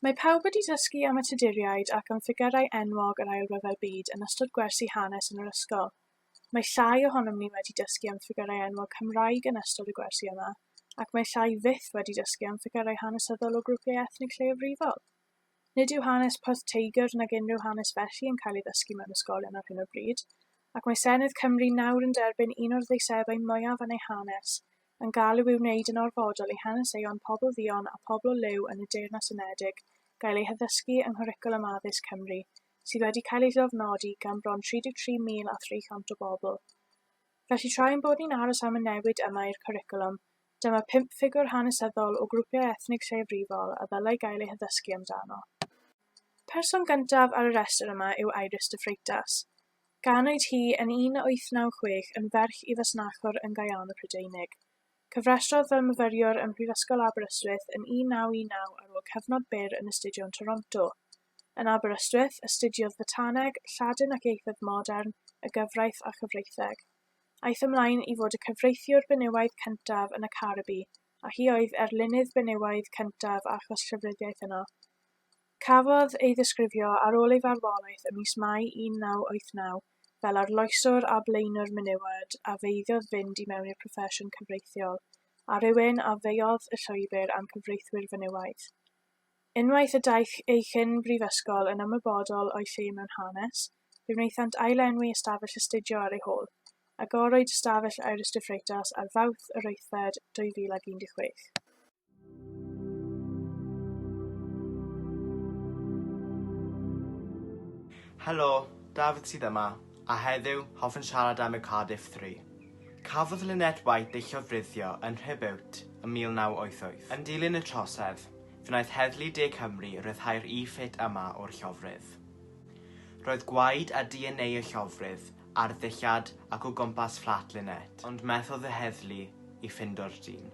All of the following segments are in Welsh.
Mae pawb wedi dysgu am y Tuduriaid ac am ffigurau enwog yr Ail Ryfel Byd yn ystod gwersi hanes yn yr ysgol. Mae llai ohonom ni wedi dysgu am ffigurau enwog Cymraeg yn ystod y gwersi yma, ac mae llai fyth wedi dysgu am ffigurau hanesyddol o grwpiau ethnig lleiafrifol. Nid yw hanes Porth Teigr nag unrhyw hanes felly yn cael ei ddysgu mewn ysgolion ar hyn o bryd, ac mae Senedd Cymru nawr yn derbyn un o'r ddeisebau mwyaf yn ei hanes, yn galw i'w wneud yn orfodol eu haneseuon pobl ddion a pobl o liw yn y Deyrnas Unedig gael ei haddysgu yng Nghwricwlwm Addysg Cymru, sydd wedi cael ei ddofnodi gan bron 33,300 o bobl. Felly tra ein bod ni'n aros am y newid yma i'r cwricwlwm, dyma 5 ffigwr hanesyddol o grwpiau ethnig lleiafrifol a ddylai gael ei haddysgu amdano. Person gyntaf ar y restr yma yw Iris de Freitas. Gan oed hi yn 1896 yn ferch i fasnachwr yn Gaiana Prydeinig. Cyfrestrodd fel myfyriwr ym Mhrifysgol Aberystwyth yn 1919 ar ôl cyfnod byr yn astudio yn Toronto. Yn Aberystwyth, astudiodd Fotaneg, Lladin ac Ieithoedd Modern, y Gyfraith a Chyfreitheg. Aeth ymlaen i fod y cyfreithiwr benywaidd cyntaf yn y Caribi, a hi oedd erlynydd benywaidd cyntaf achos llyfryddiaeth yno. Cafodd ei ddisgrifio ar ôl ei farwolaeth ym mis Mai 1989 fel arloeswr a blaenwr menywod a feiddiodd fynd i mewn i'r proffesiwn cyfreithiol, a rhywun a feiodd y llwybr am cyfreithwyr fenywaidd. Unwaith y daeth ei chyn brifysgol yn ymwybodol o'i lle mewn hanes, fe wnaethant ailenwi ystafell astudio ar ei hôl, a gorwyd ystafell Iris de Freitas ar Fawrth yr 8fed 2016. Helo, Dafydd sydd yma, a heddiw hoffwn siarad am y Cardiff 3. Cafodd Lynette White ei llofruddio yn Rhybywt ym 1988. Yn dilyn y trosedd, fe wnaeth heddlu De Cymru ryddhau'r e-fit yma o'r llofrydd. Roedd gwaed a DNA y llofrydd ar ddillad ac o gwmpas fflat Lynette, ond methodd y heddlu i ffindo'r dyn.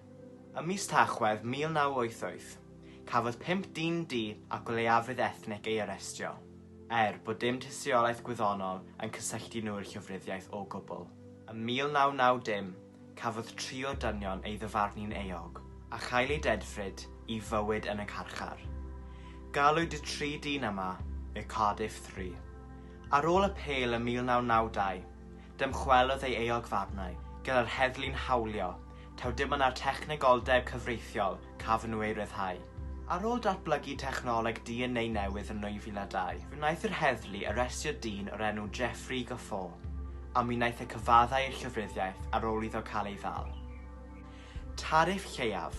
Ym mis Tachwedd 1988, cafodd 5 dyn du ac o leiafrif ethnig ei arestio, bod dim tystiolaeth gwyddonol yn cysylltu nhw'r llofruddiaeth o gwbl. Ym 1990, cafodd 3 o dynion ei ddyfarnu'n eog a chael ei dedfryd i fywyd yn y carchar. Galwyd y 3 dyn yma y Cardiff 3. Ar ôl y pêl ym 1992, dymchwelodd ei eog farnau gyda'r heddlu'n hawlio taw dim yna'r technegoldeb cyfreithiol cafon nhw ei ryddhau. Ar ôl datblygu technoleg DNA newydd yn 2002, fe wnaeth yr heddlu arestio dyn o'r enw Jeffrey Gafford, a mi wnaeth y cyfaddau i'r llyfryddiaeth ar ôl iddo cael ei ddal. Tariff lleiaf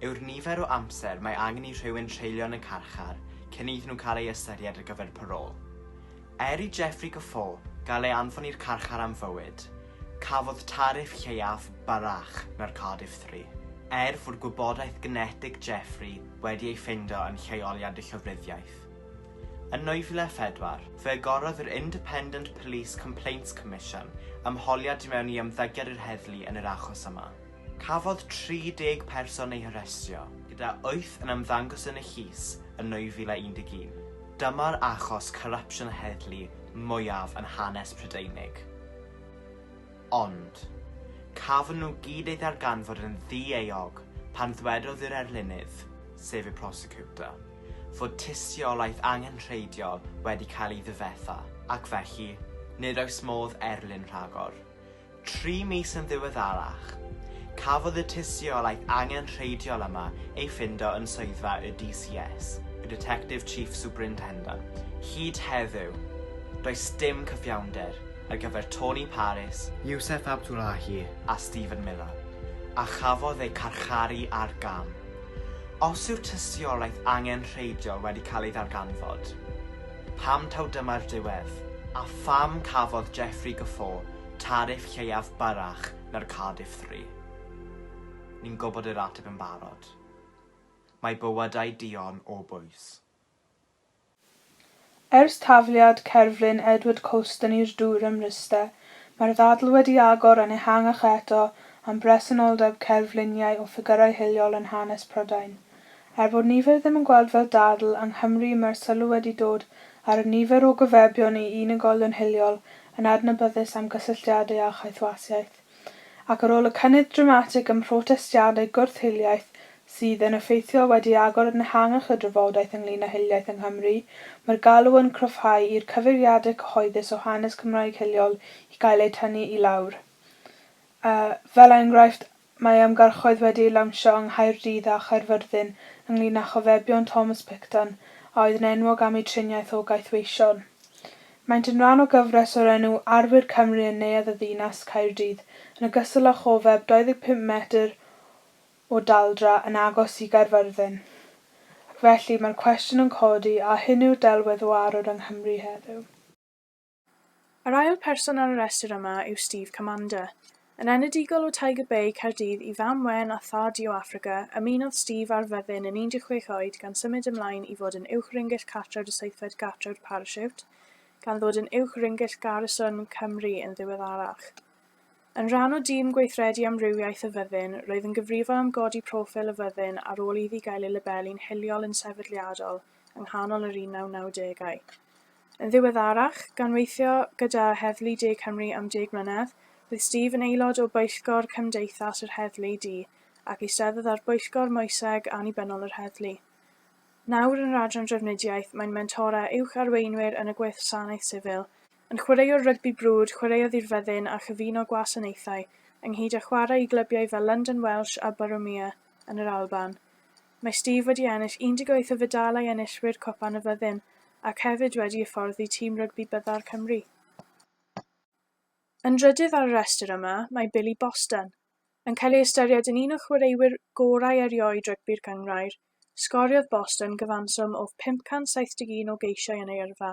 yw'r nifer o amser mae angen i rhywun treulio yn y carchar cyn iddyn nhw cael ei ystyried ar gyfer parol. I Jeffrey Gafford gael ei anfon i'r carchar am fywyd, cafodd tariff lleiaf barach na'r Cardiff 3. Fod gwybodaeth genetig Jeffrey wedi ei ffindo yn lleoliad y llyfryddiaeth. Yn 2004, fe agorodd yr Independent Police Complaints Commission ymholiad i mewn i ymddygiad yr heddlu yn yr achos yma. Cafodd 30 person ei harestio, gyda 8 yn ymddangos yn y llys yn 2011. Dyma'r achos corruption heddlu mwyaf yn hanes Prydeinig. Ond, cafon nhw gyd ei ddarganfod yn ddi-eog pan ddwedodd i'r erlynydd, sef y prosecutor, fod tystiolaeth angenrheidiol wedi cael ei ddifetha, ac felly, nid oes modd erlyn rhagor. 3 mis yn ddiweddarach, cafodd y tystiolaeth angenrheidiol yma ei ffindo yn swyddfa y DCS, y Detective Chief Superintendent. Hyd heddiw, does dim cyfiawnder ar gyfer Tony Paris, Youssef Abdullahi a Stephen Miller, a chafodd ei carcharu ar gam. Os yw'r tystiolaeth angenrheidiol wedi cael ei ddarganfod, pam taw dyma'r diwedd, a pham cafodd Jeffrey Gafford tariff lleiaf barach na'r Cardiff 3? Ni'n gwybod yr ateb yn barod. Mae bywydau duon o bwys. Ers tafliad cerflun Edward Colston i'r dŵr ym Mryste, mae'r ddadl wedi agor yn ehangach eto am bresenoldeb cerfluniau o ffigurau hiliol yn hanes Prydain. Bod nifer ddim yn gweld fel dadl, yng Nghymru mae'r sylw wedi dod ar y nifer o gyfebion i unigolion hiliol yn adnabyddus am gysylltiadau a chaethwasiaeth. Ac ar ôl y cynnydd dramatig ym mhrotestiadau gwrthhiliaeth, sydd yn effeithiol wedi agor yn ehangach y drafodaeth ynglŷn â hiliaeth yng Nghymru, mae'r galw yn cryfhau i'r cyfeiriadau cyhoeddus o hanes Cymraeg hiliol i gael eu tynnu i lawr. Fel enghraifft, mae ymgyrchoedd wedi ei lawnsio yng Nghaerdydd a Chaerfyrddin ynglŷn â chofebion Thomas Picton a oedd yn enwog am ei triniaeth o gaethweision. Maent yn rhan o gyfres o'r enw Arwyr Cymru yn neuadd y ddinas Caerdydd, yn ogystal â chofeb 25 metr o daldra yn agos i Gaerfyrddin. Ac felly mae'r cwestiwn yn codi a hyn yw'r delwedd o arwr yng Nghymru heddiw. Yr ail person ar y restr yma yw Steve Commander. Yn enedigol o Tiger Bay, Caerdydd, i fam wen a thad o Affrica, ymunodd Steve ar fyddin yn 16 oed gan symud ymlaen i fod yn uwchringill cartref y seithfed gartref parasiwt, gan ddod yn uwchringill Garrison Cymru yn ddiweddarach. Yn rhan o dîm gweithredu amrywiaeth y fyddin, roedd yn gyfrifol am godi proffil y fyddin ar ôl iddi gael ei labelu'n hiliol yn sefydliadol yng nghanol yr 1990au. Yn ddiweddarach, gan weithio gyda Heddlu De Cymru am 10 mlynedd, roedd Steve yn aelod o Bwyllgor Cymdeithas yr Heddlu D ac eisteddodd ar Bwyllgor Moeseg Annibynnol yr Heddlu. Nawr yn yr adran drefnidiaeth, mae'n mentora uwch arweinwyr yn y gwasanaeth sifil, yn chwaraewr rygbi brwd, chwaraeodd i'r fyddin a chyfuno gwasanaethau, ynghyd â chwarae i glybiau fel London Welsh a Boromea yn yr Alban. Mae Steve wedi ennill 18 o fedalau enillwyr cwpan y fyddin, ac hefyd wedi hyfforddi tîm rygbi byddar Cymru. Yn drydydd ar y restr yma, mae Billy Boston. Yn cael ei ystyried yn un o chwaraewyr gorau erioed rygbi'r Gymraeg, sgoriodd Boston gyfanswm o 571 o geisiau yn ei yrfa,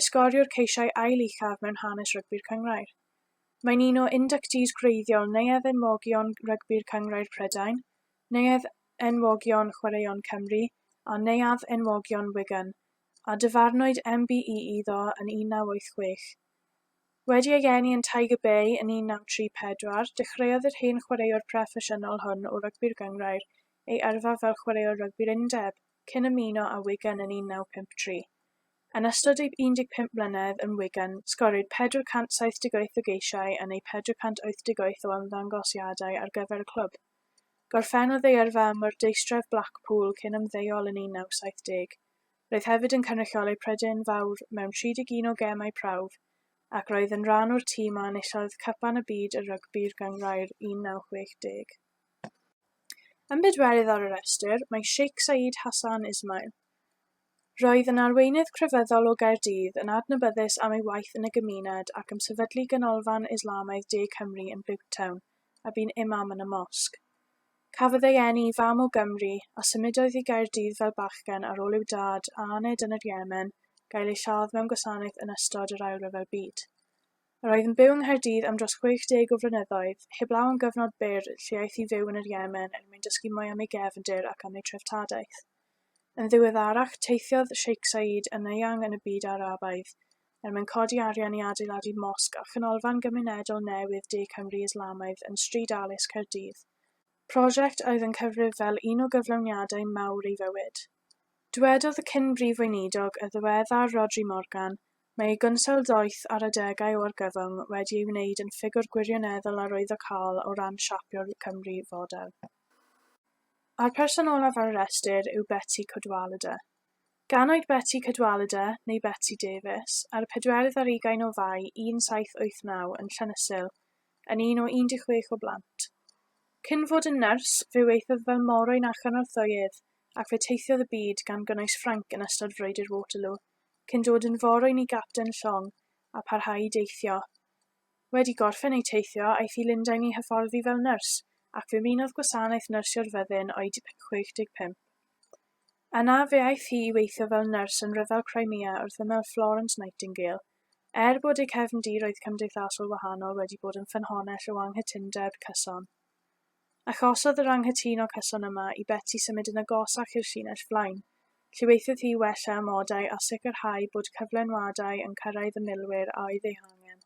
ysgoriwr ceisiau ail uchaf mewn hanes rygbi'r Cymraeg. Mae'n un o inductees gwreiddiol neuadd enwogion rygbi'r Cymraeg Prydain, neuadd enwogion chwaraeon Cymru a neuadd enwogion Wigan, a dyfarnwyd MBE iddo yn 1986. Wedi ei geni yn Tiger Bay yn 1934, dechreuodd yr hen chwaraewr proffesiynol hwn o rygbi'r Gymraeg ei yrfa fel chwaraewr rygbi'r undeb, cyn ymuno â Wigan yn 1953. Yn ystod ei 15 mlynedd yn Wigan, sgoriwyd 478 o geisiau yn ei 488 o ymddangosiadau ar gyfer y clwb. Gorffennodd ei yrfa ym Mwrdeistref Blackpool cyn ymddeol yn 1970. Roedd hefyd yn cynrychioli Prydain Fawr mewn 31 o gemau prawf, ac roedd yn rhan o'r tîm a enillodd Cypan y Byd y Rygbi'r Gymraeg 1960. Yn bedwerydd ar y restr, mae Sheikh Said Hassan Ismail. Roedd yn arweinydd crefyddol o Gaerdydd yn adnabyddus am ei waith yn y gymuned ac am sefydlu ganolfan Islamaidd De Cymru yn Bugtown, a bu'n imam yn y mosg. Cafodd ei eni i fam o Gymru a symudodd i Gaerdydd fel bachgen ar ôl i'w dad a aned yn yr Iemen gael ei lladd mewn gwasanaeth yn ystod yr Ail Ryfel Byd. Roedd yn byw yng Nghaerdydd am dros 60 o flynyddoedd, heblaw am gyfnod byr lle aeth i fyw yn yr Iemen er mwyn dysgu mwy am ei gefndir ac am ei treftadaeth. Yn ddiweddarach, teithiodd Sheikh Said yn eang yn y byd Arabaidd, er mwyn codi arian i adeiladu mosg a chanolfan gymunedol newydd De Cymru Islamaidd yn Stryd Alys Caerdydd. Prosiect oedd yn cyfrif fel un o gyflawniadau mawr ei fywyd. Dywedodd y cyn-brif weinidog y ddiweddar Rodri Morgan, mae ei gynsail doeth ar adegau o argyfwng wedi ei wneud yn ffigwr gwirioneddol ar oedd o cael o ran siapio'r Cymru fodel. A'r person olaf ar y restr yw Betty Cadwaladr. Gan oed Betty Cadwaladr, neu Betty Davies, ar y 24 o Fai 1789 yn Llanysil, yn un o 16 o blant. Cyn fod yn nyrs, fe weithodd fel morwyn a chynorthwyydd, ac fe teithiodd y byd gan gynnwys Ffrainc yn ystod frwydr Waterloo, cyn dod yn forwyn i Gapten Llong a parhau i deithio. Wedi gorffen ei teithio, aeth i Lundain i hyfforddi fel nyrs, ac fe ymunodd gwasanaeth nyrsio'r fyddin oed 65. Yna fe aeth hi i weithio fel nyrs yn Rhyfel Crimea wrth ymyl Florence Nightingale, er bod ei cefndir oedd cymdeithasol wahanol wedi bod yn ffynhonnell o anghytundeb cyson. Achosodd yr anghytuno cyson yma i Betty symud yn agosach i'r llinell flaen, lle weithodd hi wella amodau a sicrhau bod cyflenwadau yn cyrraedd y milwyr a oedd ei hangen.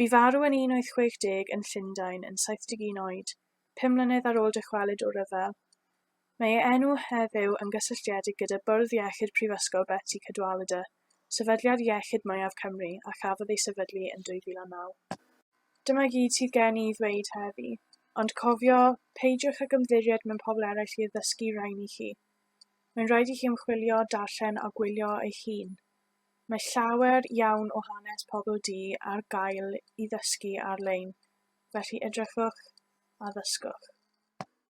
Bu farw yn 1860 yn Llundain yn 71 oed, 5 mlynedd ar ôl dychwelyd o ryfel. Mae ei enw heddiw yn gysylltiedig gyda Bwrdd Iechyd Prifysgol Betty Cadwaladr, sefydliad iechyd mwyaf Cymru a chafodd ei sefydlu yn 2009. Dyma gyd sydd gen i ddweud heddi. ond cofio, peidiwch ag ymddiried mewn pobl eraill i ddysgu rhain i chi. Mae'n rhaid i chi ymchwilio, darllen a gwylio eich hun. Mae llawer iawn o hanes pobl du ar gael i ddysgu ar-lein, felly edrychwch a ddysgwch.